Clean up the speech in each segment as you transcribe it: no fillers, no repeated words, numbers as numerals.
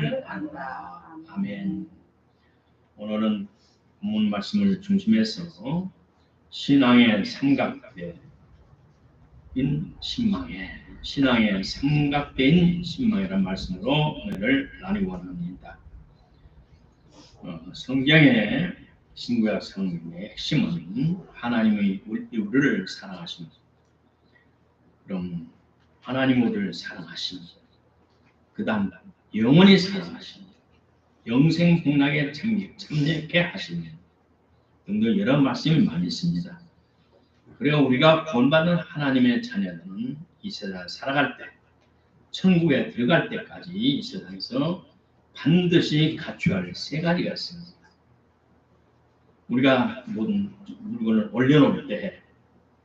한다. 아멘. 오늘은 본문 말씀을 중심해서 신앙의 삼각대인 신망이라는 말씀으로 오늘을 나누고 합니다. 성경의 신구약 성경의 핵심은 하나님의 우리를 사랑하심. 그럼 하나님 우리를 사랑하심. 그다음 영원히 사랑하심. 영생 복락에 참여케 하시는 등등 여러 말씀이 많이 있습니다. 그리고 우리가 구원받은 하나님의 자녀들은 이 세상을 살아갈 때, 천국에 들어갈 때까지 이 세상에서 반드시 갖춰야 할 세 가지가 있습니다. 우리가 모든 물건을 올려놓을 때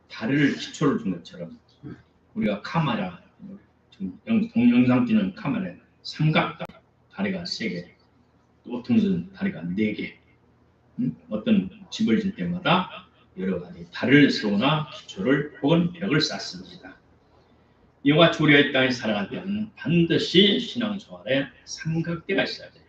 다리를 기초를 준 것처럼 우리가 카메라, 동영상 찍는 카메라에 삼각 다리가 3개, 또 어떤 것은 다리가 4개, 어떤 집을 질 때마다 여러 가지 다리를 세우나 기초를 혹은 벽을 쌓습니다. 이와 같이 우리가 이 땅에 살아갈 때는 반드시 신앙생활에 삼각대가 있어야 돼요.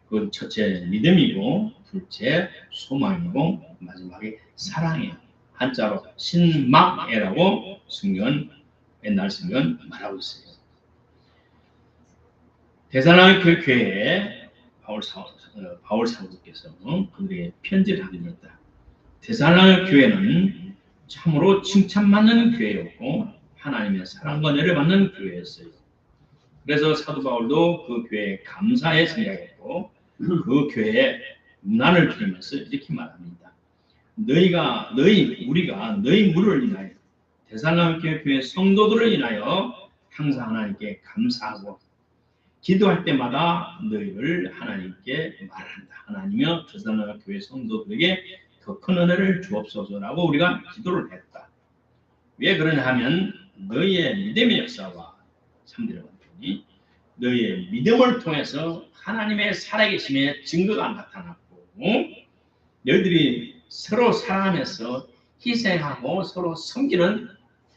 그건 첫째 믿음이고, 둘째 소망이고, 마지막에 사랑이에요. 한자로 신망이라고 옛날 성경은 말하고 있어요. 데살로니가 교회에 바울 사도께서 그들에게 편지를 합니다. 데살로니가 교회는 참으로 칭찬받는 교회였고 하나님의 사랑과 은혜를 받는 교회였어요. 그래서 사도 바울도 그 교회에 감사의 생각했고 그 교회에 문안을 드리면서 이렇게 말합니다. 우리가 너희 무를 인하여 데살로니가 교회 성도들을 인하여 항상 하나님께 감사하고 기도할 때마다 너희를 하나님께 말한다. 하나님이여 데살로니가 교회 성도들에게 더 큰 은혜를 주옵소서라고 우리가 기도를 했다. 왜 그러냐 하면 너희의 믿음의 역사와 3절에 보니 너희의 믿음을 통해서 하나님의 살아계심의 증거가 나타났고 너희들이 서로 사랑하면서 희생하고 서로 섬기는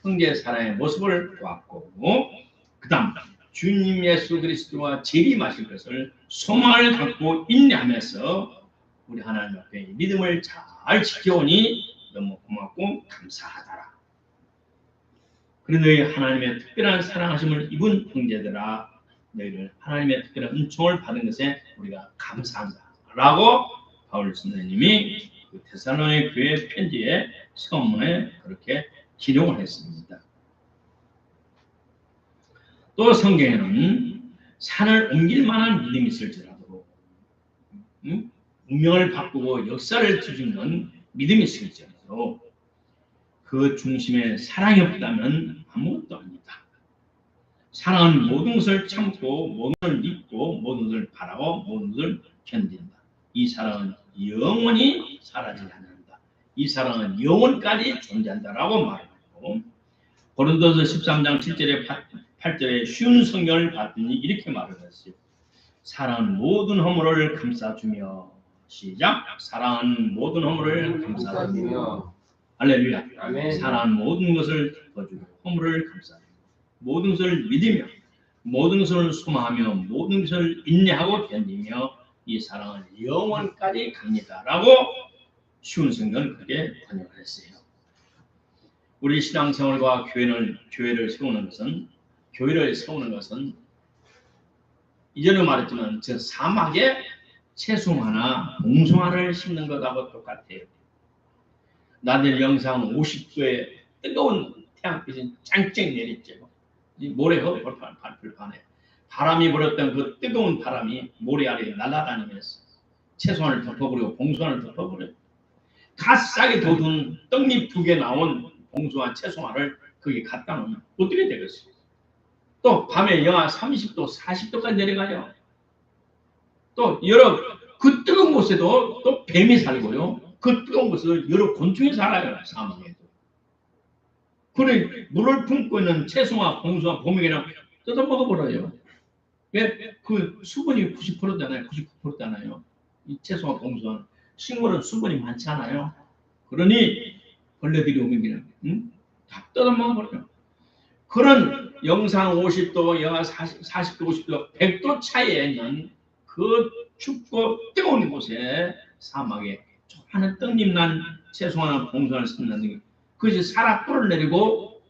형제 사랑의 모습을 보았고 그 다음 주님 예수 그리스도와 재림하실 것을 소망을 갖고 인내하면서 우리 하나님 앞에 믿음을 잘 지켜오니 너무 고맙고 감사하더라. 그래 너희 하나님의 특별한 사랑하심을 입은 형제들아 너희를 하나님의 특별한 은총을 받은 것에 우리가 감사한다 라고 바울 선생님이 그 데살로니가 교회 편지에 서문에 그렇게 기록을 했습니다. 또 성경에는 산을 옮길 만한 믿음이 있을지라도 운명을 바꾸고 역사를 뒤집는 믿음이 있을지라도 그 중심에 사랑이 없다면 아무것도 아니다. 사랑은 모든 것을 참고 모든 것을 믿고 모든 것을 바라고 모든 것을 견딘다. 이 사랑은 영원히 사라지지 않는다. 이 사랑은 영원까지 존재한다라고 말하고 고린도서 13장 7절에 8절에 쉬운 성경을 봤더니 이렇게 말을 했어요. 사랑은 모든 허물을 감싸주며 시작. 사랑은 모든 허물을 감싸주며 할렐루야. 아멘. 사랑은 모든 것을 덮어주고 허물을 감싸주며 모든 것을 믿으며 모든 것을 소망하며 모든 것을 인내하고 견디며 이 사랑은 영원까지 갑니다 라고 쉬운 성경을 그렇게 번역을 했어요. 우리 신앙생활과 교회를 세우는 것은 이전에 말했지만 저 사막에 채송화나 봉송화를 심는 것하고 똑같아요. 낮에 영상 50도에 뜨거운 태양빛이 짱짱 내리쬐고 모래가 불판에 바람이 불었던 그 뜨거운 바람이 모래 아래에 날아다니면서 채송화를 덮어버리고 봉송화를 덮어버려요. 갓 싹이 돋은 떡잎 2개 나온 봉송화 채송화를 거기 갖다 놓으면 어떻게 되겠어요? 또 밤에 영하 30도 40도까지 내려가요. 또 여러 그 뜨거운 곳에도 또 뱀이 살고요. 그 뜨거운 곳에도 여러 곤충이 살아요. 사막에도. 그래 물을 품고 있는 채송화, 봉송화, 봄이랑 뜯어먹어버려요. 왜? 그 수분이 90%잖아요. 99%잖아요. 이 채송화, 봉송화. 식물은 수분이 많지 않아요. 그러니 벌레들이 오면 그냥 다 뜯어먹어버려요. 그런 영상 50도, 영하 40도, 50도, 100도 차이에 있는 그 춥고 뜨거운 곳에 사막에 조그마한 떡잎 난 채소 하나 봉선을 씁는 그것이 살아 뿔을 내리고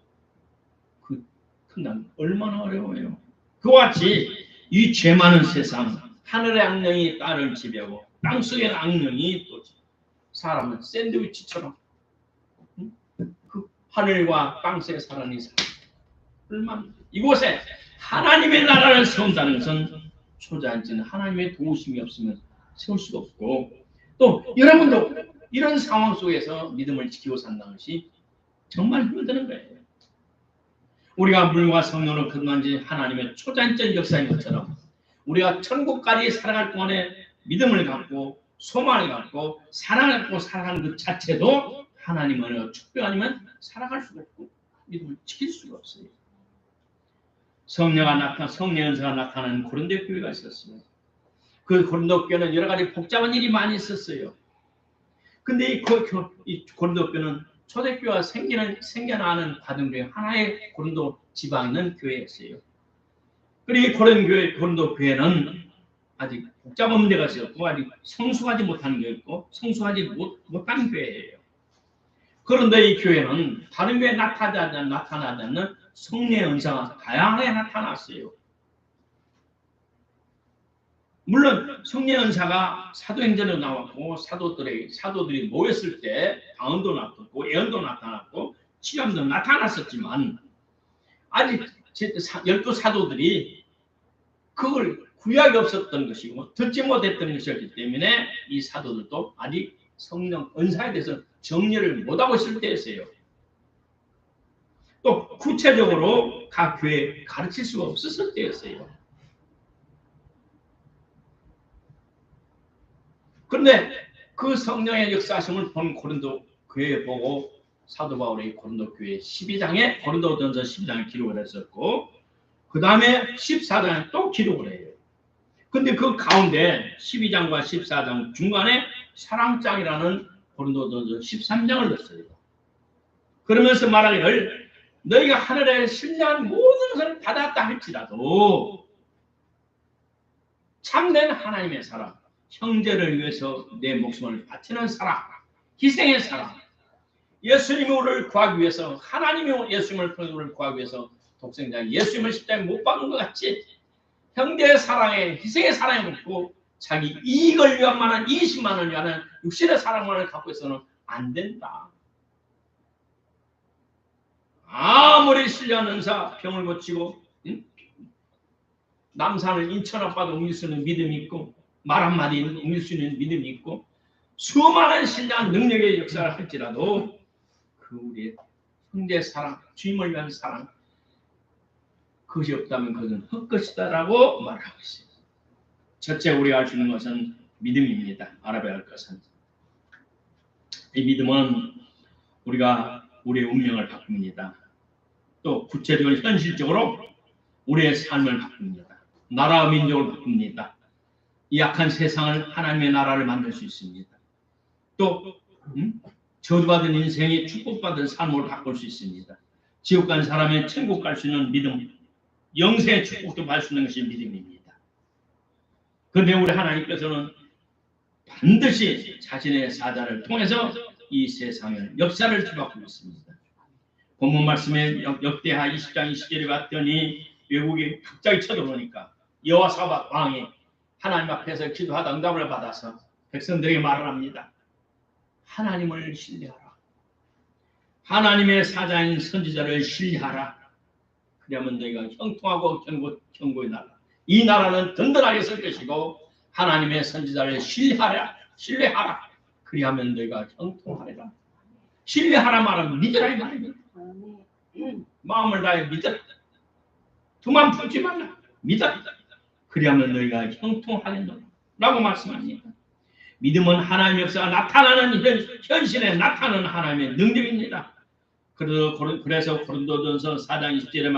그 큰단 얼마나 어려워요. 그와 같이 이 죄 많은 세상, 하늘의 악령이 땅을 지배하고 땅속의 악령이 또 사람은 샌드위치처럼 그 하늘과 땅속에 사람이 얼마나 이곳에 하나님의 나라를 세운다는 것은 초자연적인 하나님의 도우심이 없으면 세울 수가 없고, 또 여러분도 이런 상황 속에서 믿음을 지키고 산다는 것이 정말 힘드는 거예요. 우리가 물과 성령으로 거듭난 지 하나님의 초자연적 역사인 것처럼 우리가 천국까지 살아갈 동안에 믿음을 갖고 소망을 갖고 사랑을 갖고 살아가는 것 자체도 하나님의 축복 아니면 살아갈 수가 없고 믿음을 지킬 수가 없어요. 성령의 은사가 나타나는 고린도 교회가 있었어요. 그 고린도 교회는 여러 가지 복잡한 일이 많이 있었어요. 근데 이 고린도 교회는 초대교회가 생겨나는 과정 중에 하나의 고린도 지방에 있는 교회였어요. 그리고 고린도 교회는 아직 복잡한 문제가 있었고 아직 성숙하지 못한 교회였고 성숙하지 못한 교회예요. 그런데 이 교회는 다른 교회에 나타나지 않는 성령의 은사가 다양하게 나타났어요. 물론 성령의 은사가 사도행전에 나왔고 사도들이 모였을 때 방언도 나타났고 예언도 나타났고 치료도 나타났었지만 아직 12 사도들이 그걸 구약이 없었던 것이고 듣지 못했던 것이었기 때문에 이 사도들도 아직 성령 은사에 대해서 정리를 못하고 있을 때였어요. 또 구체적으로 각 교회에 가르칠 수가 없었을 때였어요. 그런데 그 성령의 역사하심을 본 고린도 교회 보고 사도 바울이 고린도 교회 12장에 고린도전서 12장에 기록을 했었고 그 다음에 14장에 또 기록을 해요. 근데 그 가운데 12장과 14장 중간에 사랑장이라는 고린도전서 13장을 넣었어요. 그러면서 말하기를 너희가 하늘에 신령한 모든 것을 받았다 할지라도 참된 하나님의 사랑, 형제를 위해서 내 목숨을 바치는 사랑, 희생의 사랑, 예수님이 우리를 구하기 위해서 하나님이 예수님을 통해 우리를 구하기 위해서 독생자 예수님을 십자가에 못 박은 것 같이 형제의 사랑에 희생의 사랑이 없고 자기 이익을 위한 만한 20만 원을 위한 육신의 사랑만을 갖고 있어서는 안 된다. 아무리 신령한 은사 병을 고치고 남산을 인천 아빠도 옮길 수 있는 믿음이 있고 말 한마디 옮길 수 있는 믿음이 있고 수많은 신령한 능력의 역사를 할지라도 그 우리의 형제의 사랑, 주님을 위한 사랑 그것이 없다면 그것은 헛것이다라고 말하고 있습니다. 첫째 우리가 알 수 있는 것은 믿음입니다. 알아봐야 할 것은 이 믿음은 우리가 우리의 운명을 바꿉니다. 또 구체적으로 현실적으로 우리의 삶을 바꿉니다. 나라와 민족을 바꿉니다. 이 약한 세상을 하나님의 나라를 만들 수 있습니다. 또 저주받은 인생이 축복받은 삶으로 바꿀 수 있습니다. 지옥 간 사람의 천국 갈 수 있는 믿음, 영생의 축복도 받을 수 있는 것이 믿음입니다. 그런데 우리 하나님께서는 반드시 자신의 사자를 통해서 이 세상의 역사를 뒤바꾸고 있습니다. 본문 말씀에 역대하 20장 20절에 봤더니 외국이 갑자기 쳐들어오니까 여호사밧 왕이 하나님 앞에서 기도하다 응답을 받아서 백성들에게 말을 합니다. 하나님을 신뢰하라. 하나님의 사자인 선지자를 신뢰하라. 그러면 너희가 형통하고 견고히 나라. 이 나라는 든든하게 설 것이고 하나님의 선지자를 신뢰하라. 그리하면 너희가 형통하리라. 신뢰하라 말은 믿으라 이 말입니다. 마음을 다해 믿어라. 두만 품지 말라. 믿어라. 그리하면 너희가 형통하겠노라 라고 말씀합니다. 믿음은 하나님의 역사가 나타나는 현실에 나타나는 하나님의 능력입니다. 그래서 고린도전서 4장 20절에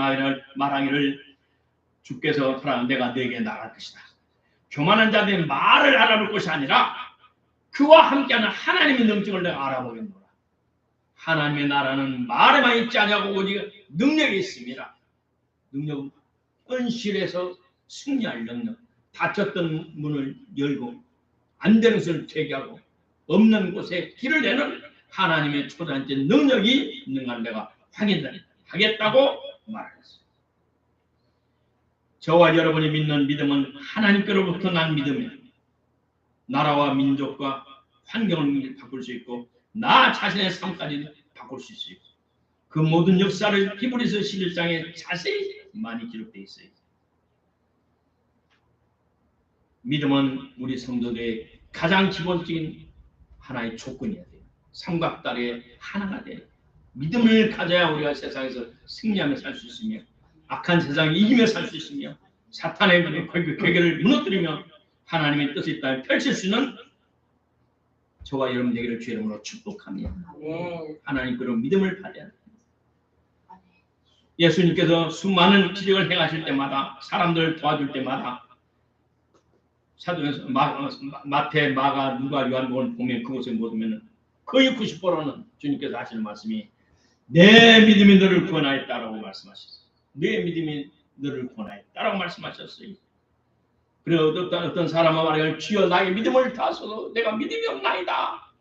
말하기를 주께서 하라 내가 너에게 나갈 것이다. 교만한 자들의 말을 알아볼 것이 아니라 그와 함께하는 하나님의 능력을 내가 알아보겠노라. 하나님의 나라는 말에만 있지 않냐고 오직 능력이 있습니다. 능력은 현실에서 승리할 능력, 닫혔던 문을 열고 안 되는 것을 되게 하고 없는 곳에 길을 내는 하나님의 초자연적 능력이 있는 걸 내가 확인하겠다고 말했어요. 저와 여러분이 믿는 믿음은 하나님께로부터 난 믿음이에요. 나라와 민족과 환경을 바꿀 수 있고 나 자신의 삶까지 바꿀 수 있어요. 그 모든 역사를 히브리서 11장에 자세히 많이 기록되어 있어요. 믿음은 우리 성도들의 가장 기본적인 하나의 조건이어야 돼요. 삼각다리의 하나가 돼요. 믿음을 가져야 우리가 세상에서 승리하며 살 수 있으며 악한 세상을 이기며 살 수 있으며 사탄의 괴계를 무너뜨리며 하나님의 뜻을 따라 펼칠 수 있는 저와 여러분 되기를 주의 이름으로 축복합니다. 하나님께로 믿음을 받아야 합니다. 예수님께서 수많은 기적을 행하실 때마다 사람들을 도와줄 때마다 사도행서 마태, 마가, 누가, 요한복음을 보면 그곳에 보면 거의 90%는 주님께서 하시는 말씀이 내 믿음이 너를 구원하였다라고 말씀하셨어요. 내 믿음이 너를 구원하였다라고 말씀하셨어요. 그래서 어떤 사람은 말하기를 주여 나의 믿음을 다하소서 내가 믿음이 없나이다.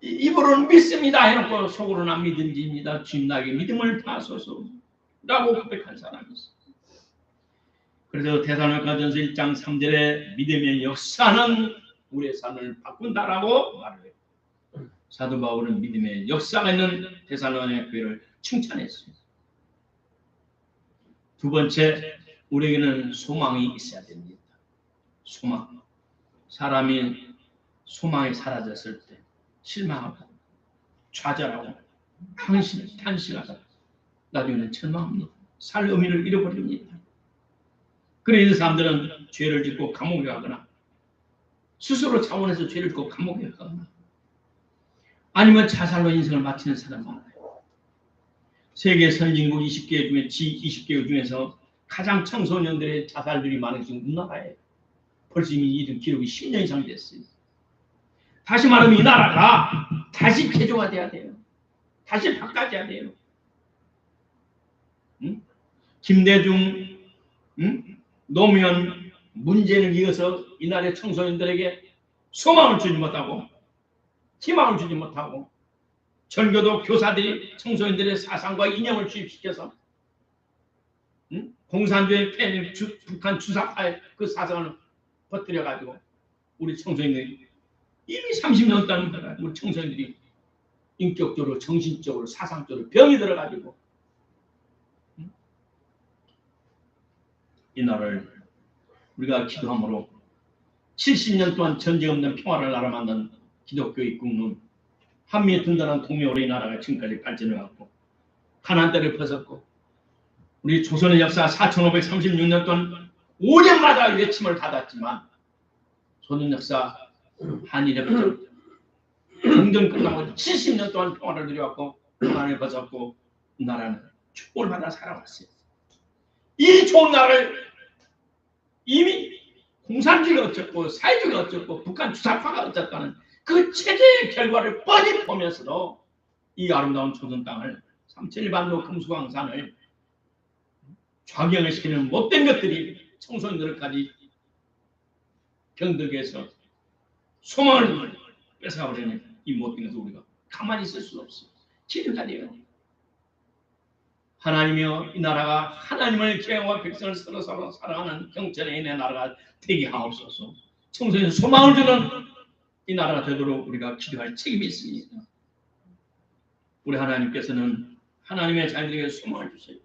입으로는 믿습니다 해놓고 속으로는 안 믿은지입니다. 주님 나에게 믿음을 다하소서 라고 고백한 사람이 있어요. 그래서 데살로니가전서 1장 3절에 믿음의 역사는 우리의 삶을 바꾼다라고 말을 해요. 사도 바울은 믿음의 역사가 있는 데살로니가 교회를 칭찬했습니다. 두 번째, 우리에게는 소망이 있어야 됩니다. 소망. 사람이 소망이 사라졌을 때 실망하고 좌절하고 탄식하다 나중에는 절망합니다. 살 의미를 잃어버립니다. 그래서 사람들은 죄를 짓고 감옥에 가거나 스스로 자원해서 죄를 짓고 감옥에 가거나 아니면 자살로 인생을 마치는 사람 많아요. 세계 선진국 20개국 중에서 가장 청소년들의 자살률이 많은 지금 우리나라예요. 벌써 이미 이 기록이 10년 이상 됐어요. 다시 말하면 이 나라가 다시 개조가 돼야 돼요. 다시 바꿔져야 돼요. 응? 김대중, 노무현, 문재인을 이어서 이 나라의 청소년들에게 소망을 주지 못하고 희망을 주지 못하고 전교도 교사들이 청소년들의 사상과 이념을 주입시켜서 공산주의 폐인 북한 주사파의 그 사상을 퍼뜨려가지고 우리 청소년들이 이미 30년 동안 우리 청소년들이 인격적으로 정신적으로 사상적으로 병이 들어가지고 이 나라를 우리가 기도함으로 70년 동안 전쟁 없는 평화를 나라 만든 기독교의 국론 한미의 든든한 동맹으로 이 나라가 지금까지 발전해 왔고 가나안 땅을 벗었고 우리 조선의 역사 4536년 동안 5년마다 외침을 받았지만 조선 역사 한일협정 정전 끝나고 70년 동안 평화를 누려왔고 가나안을 벗었고 이 나라는 축복을 받아 살아왔어요. 이 좋은 나라를 이미 공산주의가 어쩌고 사회주의가 어쩌고 북한 주사파가 어쩌다는 그 체제의 결과를 뻔히 보면서도 이 아름다운 조선 땅을 삼천일반도 금수강산을 좌경을 시키는 못된 것들이 청소년들까지 병들게 해서 소망을 뺏어가버리는 이 못된 것을 우리가 가만히 있을 수 없어요. 지금까지요. 하나님이여 이 나라가 하나님을 기행하고 백성을 서로 사랑하는 경전의 인의 나라가 되게 하옵소서. 청소년 소망을 주는 이 나라가 되도록 우리가 기도할 책임이 있습니다. 우리 하나님께서는 하나님의 자녀들에게 소망을 주세요.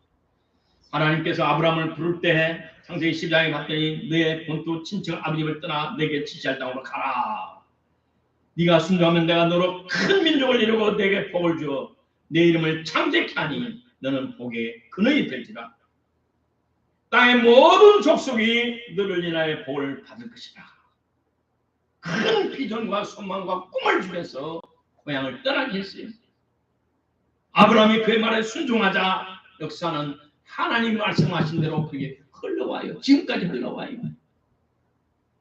하나님께서 아브라함을 부를 때 창세기 10장에 갔더니 너의 본토 친척 아버지를 떠나 내게 지시할 땅으로 가라. 네가 순종하면 내가 너로 큰 민족을 이루고 내게 복을 주어 내 이름을 창대케 하니 너는 복의 근원이 될지라. 땅의 모든 족속이 너를 인하여 복을 받을 것이다. 큰 비전과 소망과 꿈을 주면서 고향을 떠나게 했어요. 아브라함이 그의 말에 순종하자 역사는 하나님 말씀하신 대로 그게 흘러와요. 지금까지 흘러와요.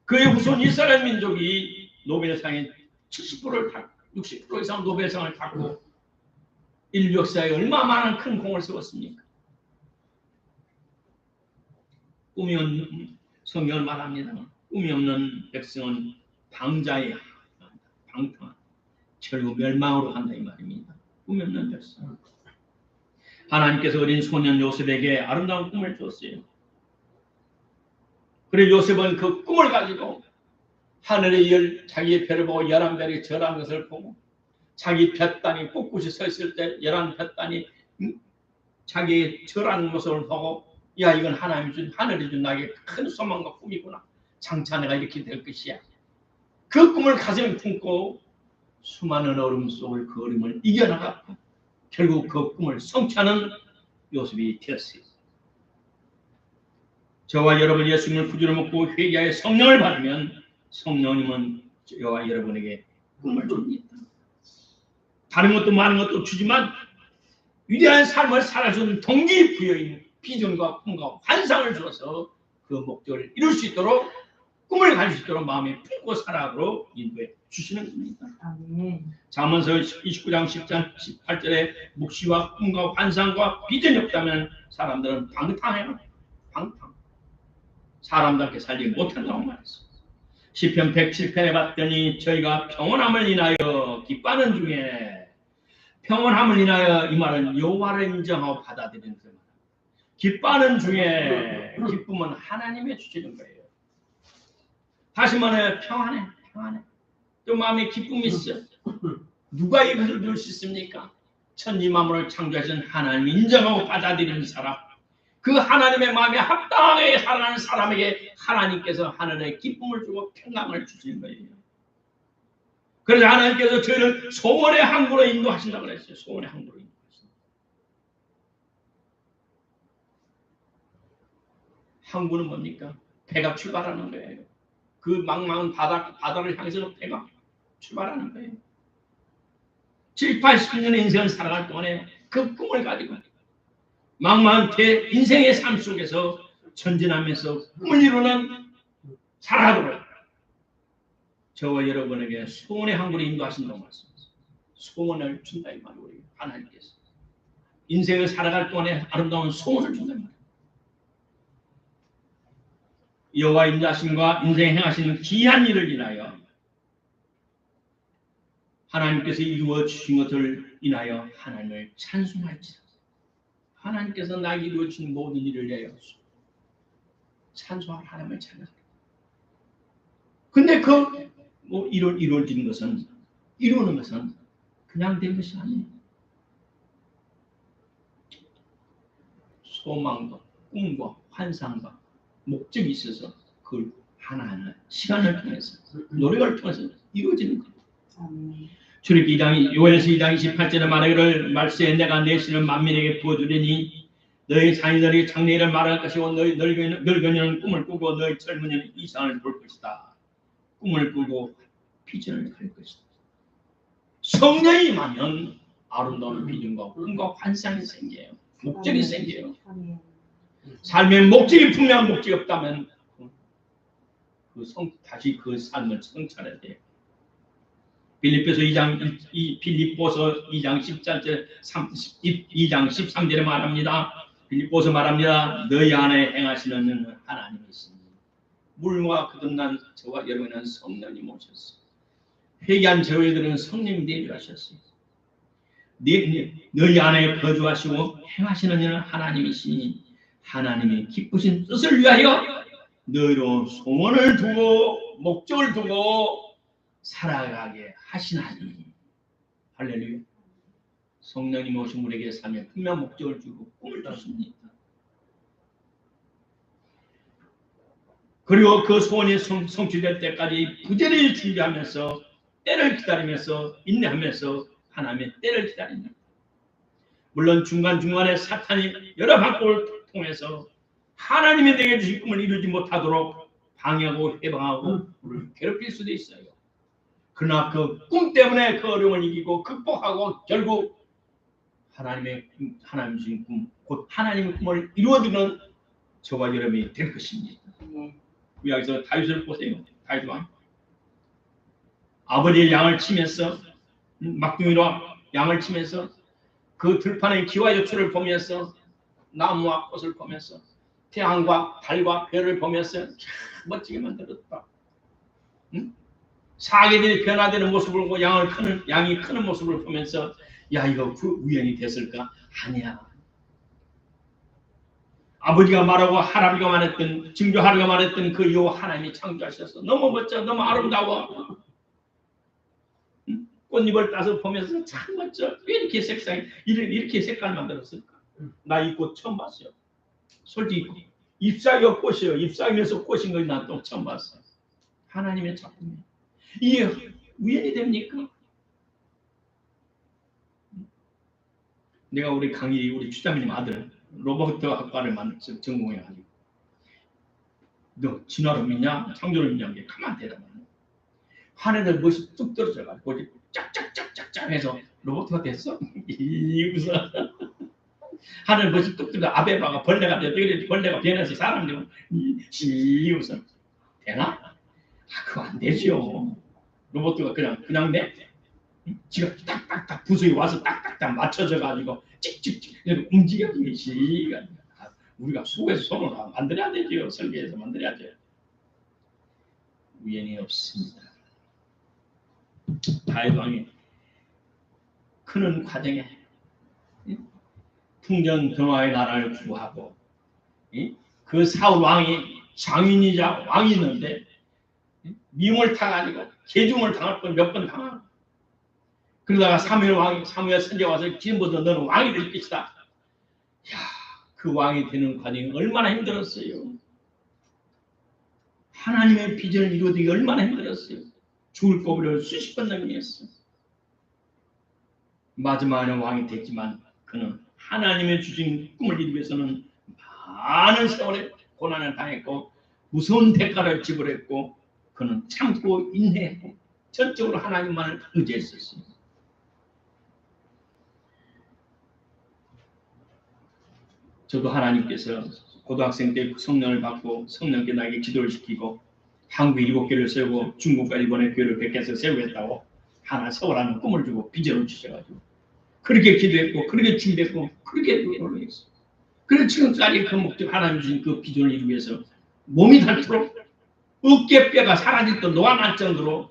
그의 후손 이스라엘 민족이 노벨상의 70%를 탔고 60% 이상 노벨상을 탔고 인류 역사에 얼마나 많은 큰 공을 세웠습니까? 꿈이 없는 성경을 말합니다. 꿈이 없는 백성은 방자야, 방탕, 결국 멸망으로 간다 이 말입니다. 꿈이 없는 백성. 하나님께서 어린 소년 요셉에게 아름다운 꿈을 줬어요. 그래 요셉은 그 꿈을 가지고 하늘의 자기의 별을 보고 11별이 절한 것을 보고 자기 뱃단이 꿋꿋이 서 있을 때 11뱃단이 자기의 절한 모습을 보고 야 이건 하나님이 준 하늘이 준 나에게 큰 소망과 꿈이구나. 장차 내가 이렇게 될 것이야. 그 꿈을 가슴에 품고 수많은 어려움 속을 그 어려움을 이겨나갔고 결국 그 꿈을 성취하는 요셉이 되었어요. 저와 여러분 예수님을 구주로 먹고 회개하여 성령을 받으면 성령님은 저와 여러분에게 꿈을 줍니다. 다른 것도 많은 것도 주지만 위대한 삶을 살아주는 동기 부여인 비전과 꿈과 환상을 주어서 그 목적을 이룰 수 있도록 꿈을 가질 수 있도록 마음에 품고 살아가도록 인도해 주시는 겁니다. 잠언서 29장 18절에 묵시와 꿈과 환상과 비전이 없다면 사람들은 방탕해요. 방탕. 사람답게 살지 못한다고 말했습니다. 시편 107편에 봤더니 저희가 평온함을 인하여 기뻐하는 중에 평온함을 인하여 이 말은 여호와를 인정하고 받아들이는 그 말. 기뻐하는 중에 기쁨은 하나님의 주시는 거예요. 다시 말해 평안해. 또 마음에 기쁨이 있어. 누가 이것을 누릴 수 있습니까? 천지 만물을 창조하신 하나님 인정하고 받아들이는 사람. 그 하나님의 마음에 합당하게 살아가는 사람에게 하나님께서 하늘의 기쁨을 주고 평강을 주시는 거예요. 그래서 하나님께서 저희를 소원의 항구로 인도하신다고 그랬어요. 소원의 항구로 인도하신다. 항구는 뭡니까? 배가 출발하는 거예요. 그 망망한 바다를 향해서 배가 출발하는 거예요. 7, 80년의 인생을 살아갈 동안에 그 꿈을 가지고 망망한 인생의 삶 속에서 전진하면서 꿈을 이루는 살아가도록 저와 여러분에게 소원의 항구로 인도하신다고 말씀하셨습니다. 소원을 준다 이 말이에요. 우리 하나님께서 인생을 살아갈 동안에 아름다운 소원을 준다 이 말이에요. 여호와 인자하심과 인생 행하시는 귀한 일을 인하여 하나님께서 이루어 주신 것을 인하여 하나님을 찬송할지라. 하나님께서 나에게 이루어 주신 모든 일을 위하여 찬송할 하나님을 찬양하라. 근데 이루어지는 것은 이루는 것은 그냥 된 것이 아니에요. 소망과 꿈과 환상과 목적이 있어서 그걸 하나하나 시간을 통해서 노력을 통해서 이루어지는 거예요. 출애굽기 2장 요엘서 2장 28절에 말하기를 말세에 내가 내 신을 만민에게 부어주리니 너희 자녀들이 장래일을 말할 것이고 너희 늙은이는 꿈을 꾸고 너희 젊은이는 이상을 볼 것이다. 꿈을 꾸고 비전을 할 것이다. 성령이 임하면 아름다운 비전과 꿈과 환상이 생겨요. 목적이 생겨요. 삶의 목적이 분명한 목적이 없다면 다시 그 삶을 성찰해야 돼요. 빌립보서 2장 13절에 말합니다. 빌립보서 말합니다. 너희 안에 행하시는 하나님이시니 물과 거듭난 저와 여러분은 성령님 오셨어요. 회개한 저희들은 성령님 내려하셨어요. 너희 안에 거주하시고 행하시는 이는 하나님이시니 하나님의 기쁘신 뜻을 위하여 너희로 소원을 두고 목적을 두고 살아가게 하시나니. 할렐루야. 성령님 오신 우리에게 삶에 분명한 목적을 주고 꿈을 줬습니다. 그리고 그 소원이 성취될 때까지 부지런히 준비하면서 때를 기다리면서 인내하면서 하나님의 때를 기다립니다. 물론 중간중간에 사탄이 여러 방법을 통해서 하나님이 내게 주신 꿈을 이루지 못하도록 방해하고 해방하고 우리를 괴롭힐 수도 있어요. 그러나 그 꿈 때문에 그 어려움을 이기고 극복하고 결국 하나님 주신 꿈, 곧 하나님의 꿈을 이루어주는 저와 여러분이 될 것입니다. 여기서 다윗을 보세요. 다윗 왕. 아버지의 양을 치면서 막둥이로 양을 치면서 그 들판의 기와 요초를 보면서 나무와 꽃을 보면서 태양과 달과 별을 보면서 멋지게 만들었다. 응? 사계들이 변화되는 모습을 보고 양이 크는 모습을 보면서 야 이거 우연이 됐을까? 아니야. 아버지가 말하고 할아버지가 말했던 증조하루가 말했던 그 요 하나님이 창조하셔서 너무 멋져 너무 아름다워. 응? 꽃잎을 따서 보면서 참 멋져. 왜 이렇게 색상이 이렇게 색깔 만들었을까? 나 이 꽃 처음 봤어요. 솔직히 잎사귀가 꽃이에요. 잎사귀에서 꽃인 거 나 또 처음 봤어. 하나님의 작품이에요. 이게 우연이 됩니까? 내가 우리 강희 우리 추장님 아들 로버트 학과를 전공해가지고 너 진화를 믿냐? 창조를 믿냐? 이게 가만 대답하네. 하늘에 멋이 뚝 떨어져가지고 짝짝짝짝짝 해서 로버트가 됐어? 이 웃어. 하늘 멋이 뚝 떨어져 아베바가 벌레가 되어 벌레가 변해서 사람 되면 이 웃어. 되나? 아 그거 안 되죠. 로버트가 그냥 내 지가 딱딱딱 부수에 와서 딱딱딱 맞춰져 가지고 찍찍찍 움직여지는 시간 우리가 속에서 손으로 만들어야 되죠. 설계해서 만들어야죠. 우연이 없습니다. 다윗 왕이 크는 과정에 풍전병화의 나라를 구하고 그 사울 왕이 장인이자 왕이 있는데 미움을 타가지고 계중을 당할 건 몇 번 당하고 그러다가 사무엘 선지자 와서 지금부터 너는 왕이 될 것이다. 야, 그 왕이 되는 과정이 얼마나 힘들었어요. 하나님의 비전을 이루기 얼마나 힘들었어요. 죽을 고비를 수십 번 넘겼어요. 마지막에는 왕이 됐지만 그는 하나님의 주신 꿈을 이루기 위해서는 많은 세월의 고난을 당했고 무서운 대가를 지불했고 그는 참고 인내했고 전적으로 하나님만을 의지했었어요. 저도 하나님께서 고등학생 때 성령을 받고 성령께 나에게 기도를 시키고 한국 7개를 세우고 중국과 일본의 교회를 100개에서 세우겠다고 하나 세우라는 꿈을 주고 비전을 주셔가지고 그렇게 기도했고 그렇게 준비했고 그렇게 노력했어요. 그래서 지금까지 그 목적 하나님 주신 그 비전을 이루기 위해서 몸이 닳도록 어깨뼈가 사라질 때 녹아날 정도로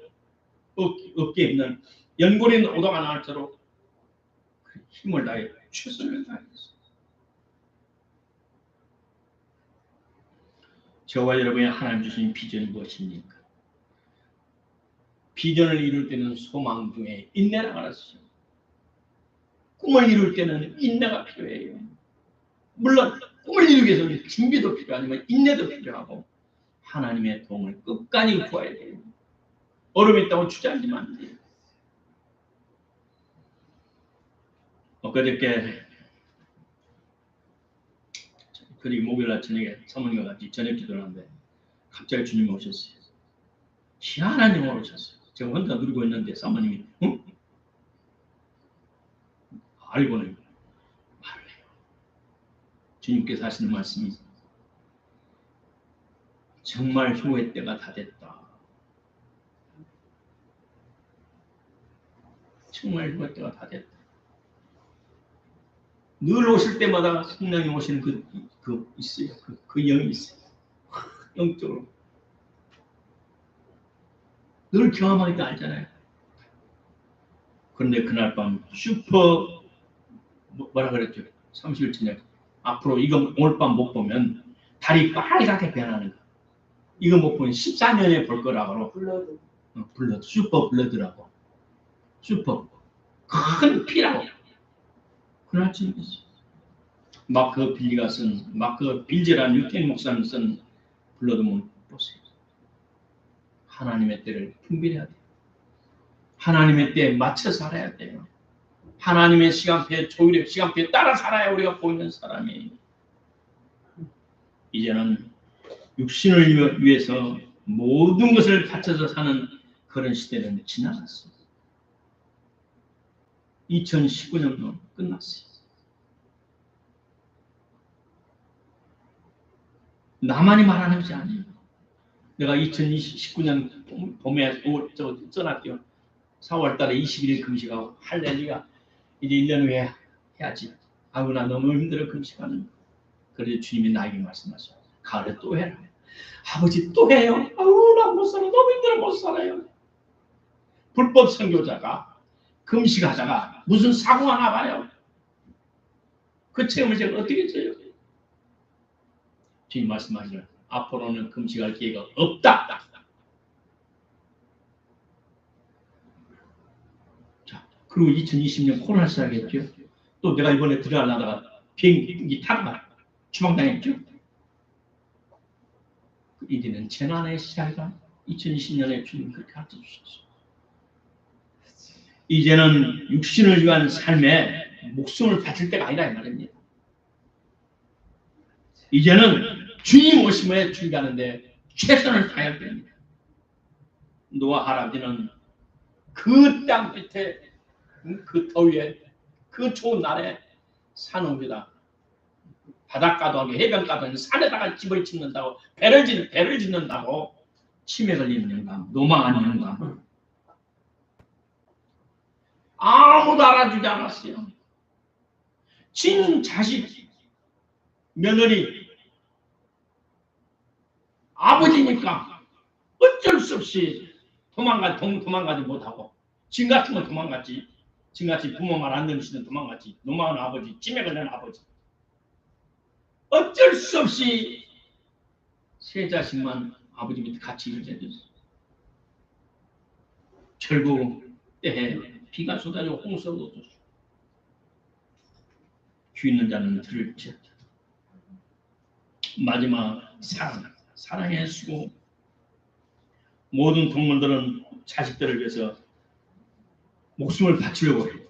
어깨에 있는 연골인 오도가 나도록 힘을 다해 최선을 다했어요. 저와 여러분의 하나님 주신 비전이 무엇입니까? 비전을 이룰 때는 소망 중에 인내라고 알았어요. 꿈을 이룰 때는 인내가 필요해요. 물론 꿈을 이루기 위해서는 준비도 필요하지만 인내도 필요하고 하나님의 도움을 끝까지 구해야 돼요. 어려움이 있다고 주저앉으면 안 돼요. 엊그저께 그리고 목요일날 저녁에 사모님과 같이 저녁 기도를 하는데 갑자기 주님이 오셨어요. 희한한 영으로 오셨어요. 제가 혼자 누리고 있는데 사모님이 응? 알고는 말을 해요. 주님께서 하시는 말씀이 정말 후회 때가 다 됐다. 정말 후회 때가 다 됐다. 늘 오실 때마다 성령이 오시는 그 있어요. 그 영이 있어요. 영적으로. 늘 경험하니까 알잖아요. 그런데 그날 밤 뭐라 그랬죠? 30일 저녁. 앞으로 이거 오늘 밤 못 보면 달이 빨갛게 변하는 거. 이거 못 보면 14년에 볼 거라고. 블러드. 슈퍼 블러드라고. 슈퍼. 큰 피라고. 그날 아침이었어요. 마크 빌리가 쓴 마크 빌제라는 유태인 목사님 쓴 블러드문 보세요. 하나님의 때를 분별해야 돼요. 하나님의 때에 맞춰 살아야 돼요. 하나님의 시간표에 조율의 시간표에 따라 살아야 우리가 보이는 사람이에요. 이제는 육신을 위해서 모든 것을 바쳐서 사는 그런 시대는 지나갔어요. 2019년도 끝났어요. 나만이 말하는 것이 아니에요. 내가 2019년 봄에 써놨대요. 4월 달에 21일 금식하고 할렐루야 이제 1년 후에 해야지. 아우 나 너무 힘들어 금식하는 거. 그래서 주님이 나에게 말씀하셔요. 가을에 또 해라. 아버지 또 해요. 아우 나 못 살아. 너무 힘들어 못 살아요. 불법 선교자가 금식하다가 무슨 사고가 나봐요. 그 체험을 제가 어떻게 줘요? 주님 말씀하시죠. 앞으로는 금식할 기회가 없다. 자, 그리고 2020년 코로나 시작했죠. 또 내가 이번에 들어가려다가 비행기 타다가 추방당했죠. 이제는 재난의 시작이다. 2020년에 주님 그렇게 가르쳐 주셨어요. 이제는 육신을 위한 삶에 목숨을 바칠 때가 아니라 이 말입니다. 이제는 주님 오심에 준비하는데 최선을 다해야 됩니다. 노아 할아버지는 그 땅 밑에 그 더위에 그 좋은 날에 산업니다. 바닷가도 하고 해변가도 하고 산에다가 집을 짓는다고 배를 짓는다고 치매 걸리는 영감, 노망한 영감 아무도 알아주지 않았어요. 친 자식 며느리 아버지니까 어쩔 수 없이 도망가지 못하고 진 같으면 도망갔지. 진같이 부모 말 안 듣는 도망갔지. 노망한 아버지, 치매 걸린 아버지. 어쩔 수 없이 세 자식만 아버지 밑에 같이 일해줬어. 결국 때에 비가 쏟아지고 홍수가 쏟아졌어. 귀 있는 자는 들을지어다. 마지막 사랑의 수고. 모든 동물들은 자식들을 위해서 목숨을 바치려고 해요.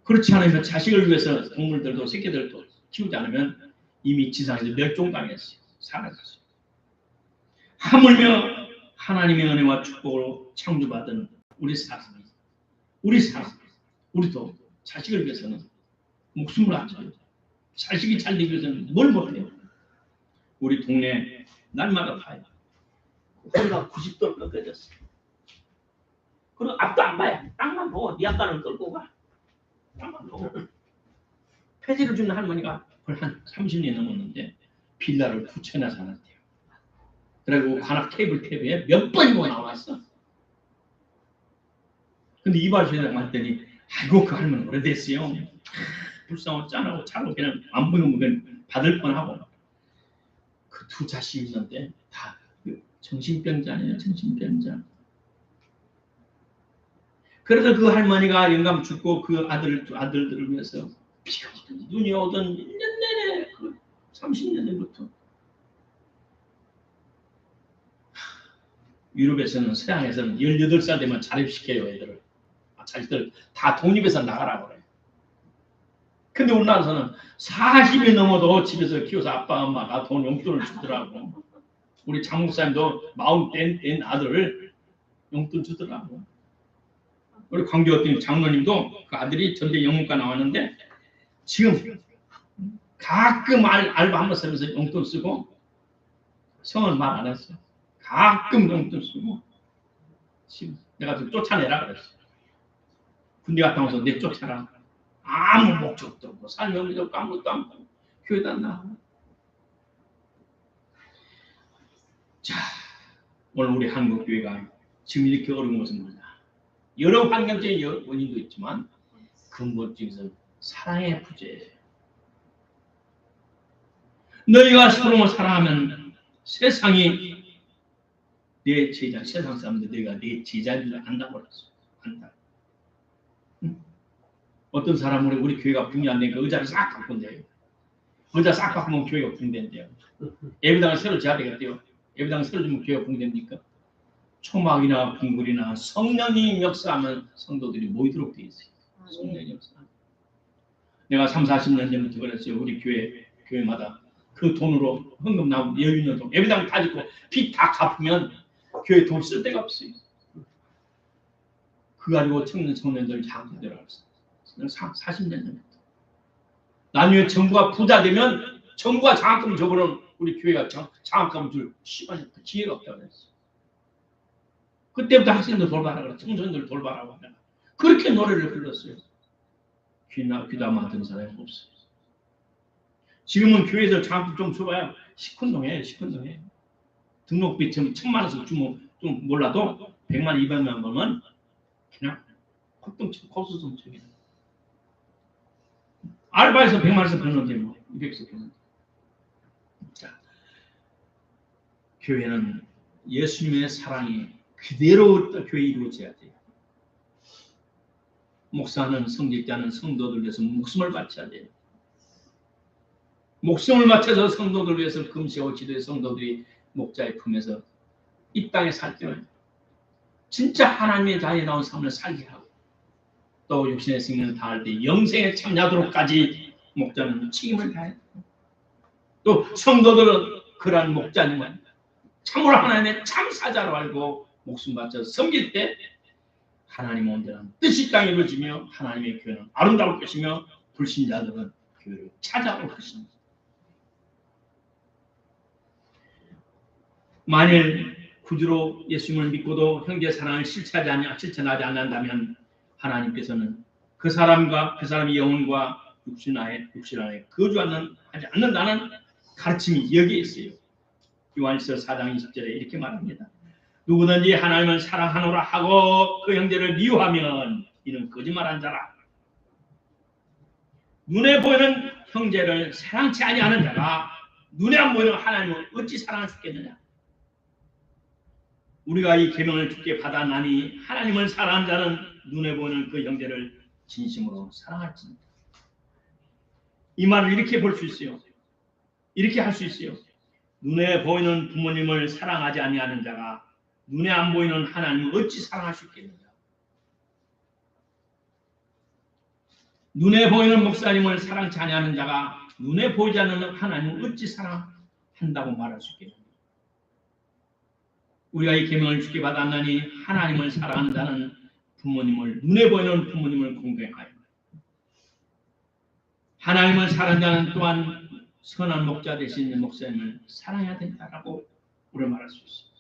그렇지 않으면 자식을 위해서 동물들도 새끼들도 키우지 않으면 이미 지상에서 멸종당했어요. 사라졌어요. 하물며 하나님의 은혜와 축복으로 창조받은 우리 사람, 우리도 자식을 위해서는 목숨을 바쳐요. 자식이 잘 되기 위해서는 뭘 못해요? 우리 동네 날마다 봐요. 허리가 90도로 꺾여졌어요. 그리고 앞도 안 봐요. 땅만 보고 네 아빠는 끌고 가. 땅만 보고. 폐지를 주는 할머니가 한 30년 넘었는데 빌라를 9채나 사놨대요. 그리고 관악 테이블에 몇 번이고 나왔어. 근데 이발소에 갔더니 아이고 그 할머니 오래됐어요. 불쌍하고 짠하고 차고 그냥 안 보이면 받을 뻔하고. 그 두 자식이 있는데 다 정신병자네요. 정신병자. 그래서 그 할머니가 영감 죽고 그 아들들을 위해서 비가 오든 눈이 오든 1년 내내 그 30년 전부터 유럽에서는 서양에서는 18살 되면 자립시켜요. 애들을. 자식들 다 독립해서 나가라고 그래요. 근데 우리나라에서는 40이 넘어도 집에서 키워서 아빠 엄마가 돈 용돈을 주더라고. 우리 장목사님도 40 된 아들을 용돈 주더라고. 우리 광주 어떤 장로님도 그 아들이 전대 영문과 나왔는데 지금 가끔 알바 한번 쓰면서 용돈 쓰고 성은 말 안 했어요. 가끔 용돈 쓰고 지금 내가 좀 쫓아내라 그랬어. 군대 갔다 와서 내 쫓아라. 아무 목적도 없고 삶의 의미도 없고 아무것도 없고 교회도 안 나가고. 자, 오늘 우리 한국 교회가 지금 이렇게 어려운 것은 뭐냐? 여러 환경적인 원인도 있지만 근본적인 사랑의 부재예요. 너희가 서로 사랑하면 세상이 내 제자, 세상 사람들 너희가 내 제자인 줄 안다고 그랬어. 안다. 어떤 사람은 우리 교회가 붕이 안 되니까 의자를 싹 바꾼대요. 의자 싹 바꾸면 교회가 붕된대요. 예배당을 새로 지어야 되겠대요. 예배당 새로 지으면 교회가 붕됩니까? 초막이나 궁굴이나 성령이 역사하면 성도들이 모이도록 되어 있어요. 성령이 역사. 내가 30-40년 전부터 그랬어요. 우리 교회마다 그 돈으로 헌금 나오고 여유 있는 돈, 예배당 다 짓고 빚 다 갚으면 교회 돈 쓸 데가 없어요. 그거 가지고 청년들이 자꾸 들어갔어요. 40년 전부터. 나중에 정부가 부자 되면 정부가 장학금 줘버리면 우리 교회가 장학금 줄 시간이 기회가 없다고 그랬어요. 그때부터 학생들 돌봐라 그래. 청소년들 돌봐라고 하잖아. 그렇게 노래를 불렀어요. 귀담아 듣는 사람이 없어요. 지금은 교회에서 저한테 좀 줘봐요. 시큰둥해. 등록비 좀 1,000만 원씩 주면 좀 몰라도 100만, 200만 원은 그냥 콧등치고 코수성치고 알바에서 100만 원씩 버는데 뭐 200씩 버는데. 자, 교회는 예수님의 사랑이 그대로 교회 이루어져야 돼요. 목사는 성직자는 성도들 위해서 목숨을 바쳐야 돼요. 목숨을 바쳐서 성도들 위해서 금시하고 기도해 성도들이 목자의 품에서 이 땅에 살 때는 진짜 하나님의 자리에 나온 삶을 살게 하고 또 육신의 생명을 다할 때 영생에 참여하도록까지 목자는 책임을 다해요. 또 성도들은 그러한 목자님은 참으로 하나님의 참사자로 알고 목숨 바쳐 섬길 때 하나님의 온전한 뜻이 땅에 이루어지며 하나님의 교회는 아름다울 것이며 불신자들은 교회를 찾아올 것입니다. 만일 구주로 예수님을 믿고도 형제 사랑을 실천하지 않는다면 하나님께서는 그 사람과 그 사람의 영혼과 육신 안에 거주하지 않는다는 가르침이 여기에 있어요. 요한일서 4장 20절에 이렇게 말합니다. 누구든지 하나님을 사랑하노라 하고 그 형제를 미워하면 이는 거짓말한 자라. 눈에 보이는 형제를 사랑치 아니하는 자가 눈에 안 보이는 하나님을 어찌 사랑할 수 있겠느냐. 우리가 이 계명을 주께 받았나니 하나님을 사랑하는 자는 눈에 보이는 그 형제를 진심으로 사랑할지니라. 이 말을 이렇게 볼 수 있어요. 이렇게 할 수 있어요. 눈에 보이는 부모님을 사랑하지 아니하는 자가 눈에 안 보이는 하나님을 어찌 사랑할 수 있겠느냐. 눈에 보이는 목사님을 사랑치 아니하는 자가 눈에 보이지 않는 하나님을 어찌 사랑한다고 말할 수 있겠느냐. 우리가 이 계명을 주께 받았나니 하나님을 사랑하는 자는 부모님을 눈에 보이는 부모님을 공경하여 하나님을 사랑하는 자는 또한 선한 목자 되신 목사님을 사랑해야 된다라고 우리가 말할 수 있습니다.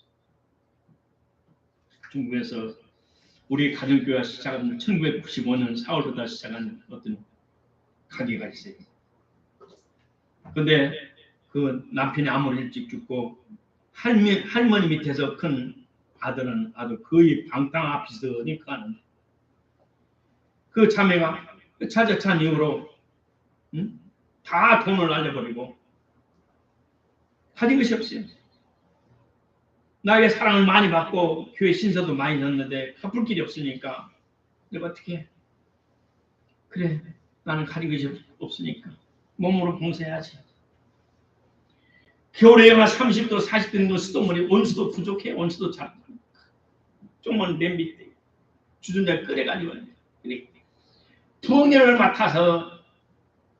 중국에서 우리 가정교회가 시작한 1995년 4월부터 시작한 어떤 가게가 있어요. 그런데 그 남편이 아무리 일찍 죽고 할머니 밑에서 큰 아들은 아주 거의 방탕아 비슷하니 가는 그 자매가 차저찬 이후로 다 돈을 날려버리고 가진 것이 없어요. 나에게 사랑을 많이 받고 교회 신서도 많이 넣었는데 갚을 길이 없으니까 내가 어떻게 해? 그래, 나는 가진 것이 없으니까 몸으로 봉사해야지. 겨울에 영하 30도 40도 정도 수돗물이 온수도 부족해. 온수도 잘 조금만 냄비 주전자를 끓여가지고 부엌일을 맡아서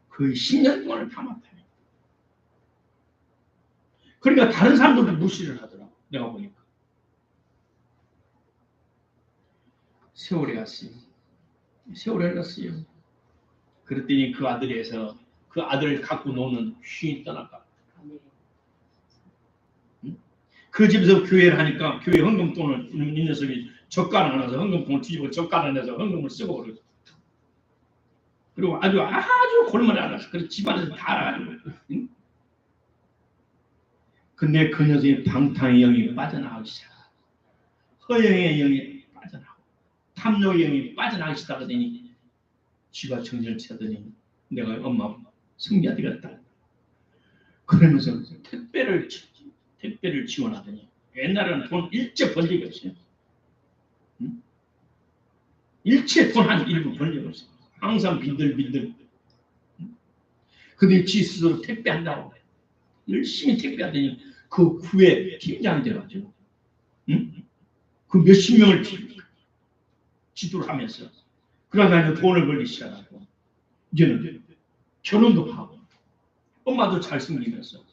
거의 10년 동안을 다 맡아요. 그러니까 다른 사람들도 무시를 하더라고. 내가 보니까 세월이 갔어요. 세월이 갔어요. 그랬더니 그 아들에서 그 아들을 갖고 노는 휘인이 떠나가. 그 집에서 교회를 하니까 교회 헌금돈을 이 녀석이 젓갈 하나서 헌금돈을 뒤집어 젓갈 안에서 헌금을 쓰고 그러죠. 그리고 아주 골머리 알아서 그래서 집안에서 다 알아가지고. 근데 그 녀석이 방탕의 영이 빠져나가기 시작. 허영의 영이 빠져나가고 탐욕의 영이 빠져나가기 시작하더니 쥐가 정신을 차더니 내가 엄마 성비가 되겠다. 그러면서 택배를 지원하더니 옛날에는 돈 일체 번 적이 없어요. 일체 돈 한 일부 번 적이 없어요. 항상 빈들빈들. 근데 지 스스로 택배한다고 열심히 택배하더니 그 후에 팀장이 돼가지고 그 몇십 명을 지도를 하면서 그러다 이제 돈을 벌기 시작하고 이제는 결혼도 하고 엄마도 잘 섬기면서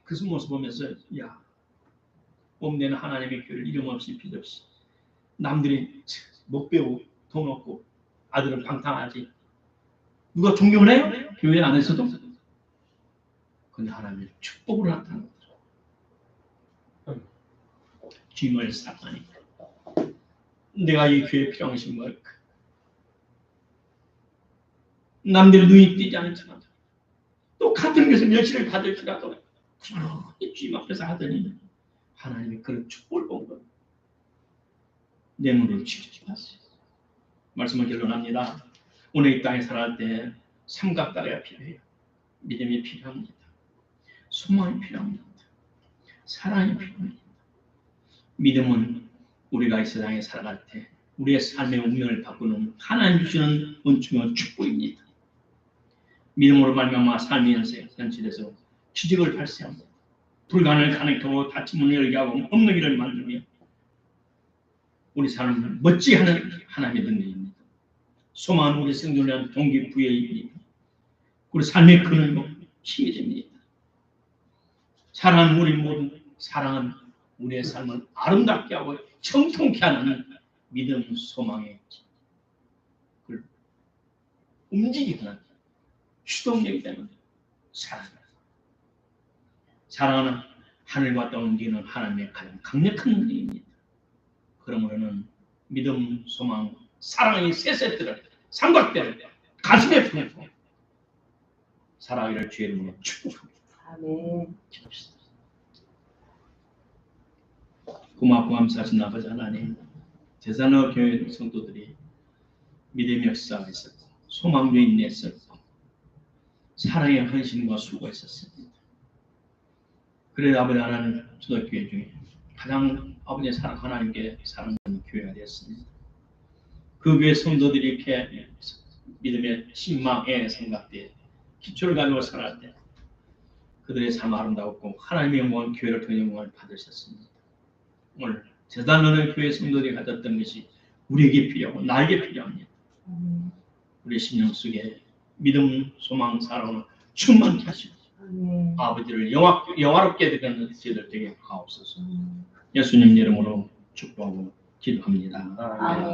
그 모습 보면서 뽐내는 하나님의 교회를 이름 없이 빚 없이 남들이 못 배우고 돈 없고 아들은 방탕하지 누가 존경을 해요? 교회 안에서도? 근데 하나님의 축복으로 나타나는 거죠. 주님을 사랑하니까 내가 이 교회에 필요한 것이 뭘까? 남들의 눈이 띄지 않지만 또 같은 것을 멸시를 받을지라도 그렇게 주님 앞에서 하더니 하나님이 그런 축복을 본 거예요. 내 눈으로 직접 봤어요. 말씀을 결론합니다. 오늘 이 땅에 살아갈 때 삼각다리가 필요해요. 믿음이 필요합니다. 소망이 필요합니다. 사랑이 필요합니다. 믿음은 우리가 이 세상에 살아갈 때 우리의 삶의 운명을 바꾸는 하나님 주시는 은총과 축복입니다. 믿음으로 말미암아 삶의 현실에서 기적을 발생합니다. 불가능을 가능하고 닫힌 문을 열게 하고 없는 길을 만들며 우리 삶을 멋지게 하는 하나님의 능력입니다. 소망은 우리 생존을 위한 동기부여입니다. 우리 삶의 근원이고 힘이 됩니다. 사랑하는 우리 모든 사랑은 우리의 삶을 아름답게 하고 청통케 하는 믿음, 소망의 그 움직이게 하는 추동력이 되는 사랑입니다. 사랑은 하늘과 땅을 움직이는 하나님의 가장 강력한 능력입니다. 그러므로는 믿음, 소망, 사랑의 세 세트를 삼각대를 가슴에 품고 살아가기를 주의 이름으로 축복합니다. 아멘. 고맙고 감사하신 아버지 하나님, 제사나 교회 성도들이 믿음의 역사가 있었고 소망의 인내가 있었고 사랑의 헌신과 수고가 있었습니다. 그래서 아버지 하나님 초대교회 중에 가장 아버지의 사랑 하나님께 사랑하는 교회가 되었습니다. 그 교회 성도들이 이렇게 믿음의 신망의 생각대에 기초를 가지고 살아갈 때 그들의 삶 아름다웠고 하나님의 영광, 교회를 통해 영광을 받으셨습니다. 오늘 제단하는 교회 성도들이 가졌던 것이 우리에게 필요하고 나에게 필요합니다. 우리 심령 속에 믿음, 소망, 사랑을 충만케 하시고 아버지를 영화롭게 드리는 저희들 되게 하옵소서. 예수님 이름으로 축복하고 기도합니다. 아멘.